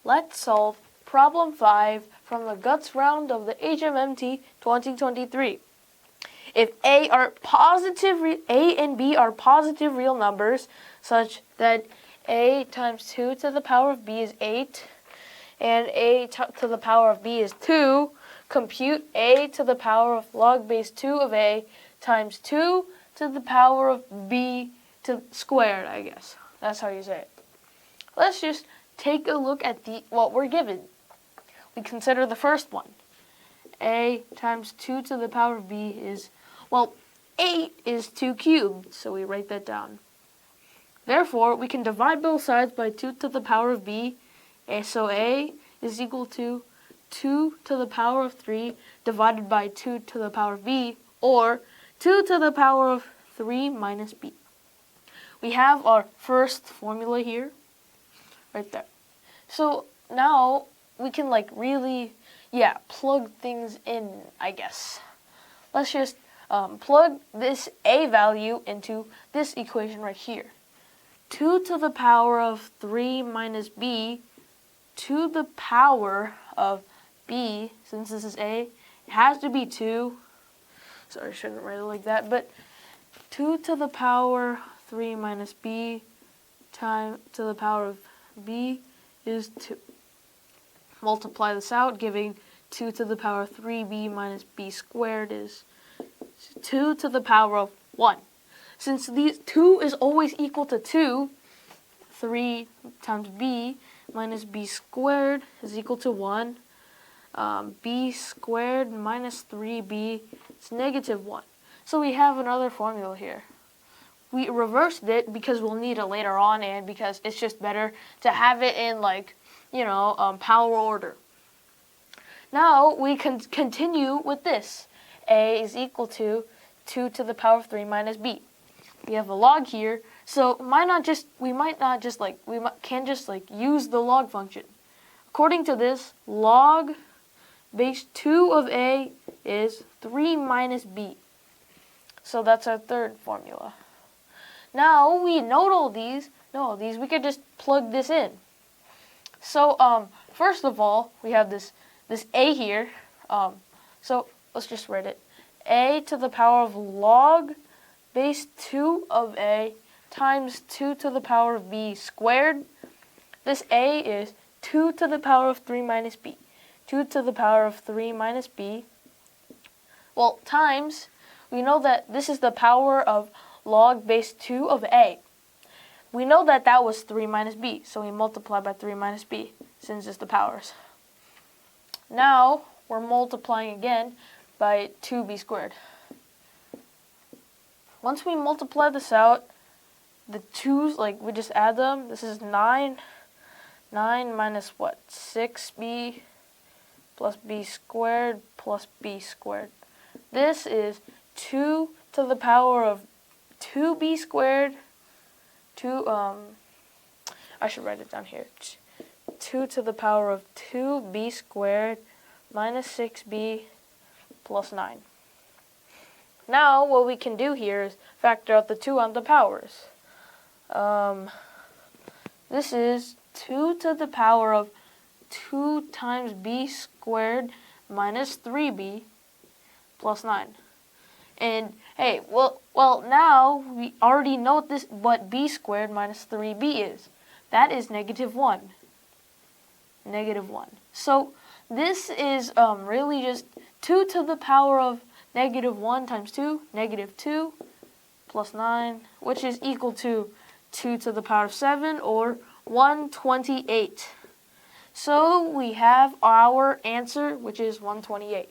Let's solve problem 5 from the guts round of the HMMT 2023. If A and B are positive real numbers, such that A times 2 to the power of B is 8, and A to the power of B is 2, compute A to the power of log base 2 of A times 2 to the power of B squared, I guess. That's how you say it. Let's just take a look at what we're given. We consider the first one. A times 2 to the power of B is, 8 is 2 cubed, so we write that down. Therefore, we can divide both sides by 2 to the power of B, so A is equal to 2 to the power of 3 divided by 2 to the power of B, or 2 to the power of 3 minus B. We have our first formula here, right there. So now we can plug things in, I guess. Let's just plug this A value into this equation right here. 2 to the power of 3 minus B to the power of B, since this is A, it has to be 2. Sorry, I shouldn't write it like that, but 2 to the power 3 minus B to the power of B is 2. Multiply this out, giving 2 to the power of 3B minus B squared is 2 to the power of 1. Since these 2 is always equal to 2, 3 times B minus B squared is equal to 1. B squared minus 3B is negative 1. So we have another formula here. We reversed it because we'll need it later on, and because it's just better to have it in power order. Now we can continue with this. A is equal to 2 to the power of 3 minus B. We have a log here, so we can't just use the log function. According to this, log base 2 of A is 3 minus B. So that's our third formula. Now we know all these, we could just plug this in. So first of all, we have this A here. So let's just write it. A to the power of log base 2 of A times 2 to the power of B squared. This A is 2 to the power of 3 minus B. 2 to the power of 3 minus B. Times, we know that this is the power of log base 2 of A. We know that was 3 minus B, so we multiply by 3 minus B, since it's the powers. Now, we're multiplying again by 2B squared. Once we multiply this out, the 2's, we just add them. This is 9. 9 minus 6B plus B squared plus B squared. This is 2 to the power of 2B squared. I should write it down here. 2 to the power of 2B squared minus 6B plus 9. Now, what we can do here is factor out the 2 on the powers. This is 2 to the power of 2 times B squared minus 3B plus 9. And hey, now we already know what B squared minus 3B is. That is negative 1. Negative 1. So this is really just 2 to the power of negative 1 times 2, negative 2, plus 9, which is equal to 2 to the power of 7, or 128. So we have our answer, which is 128.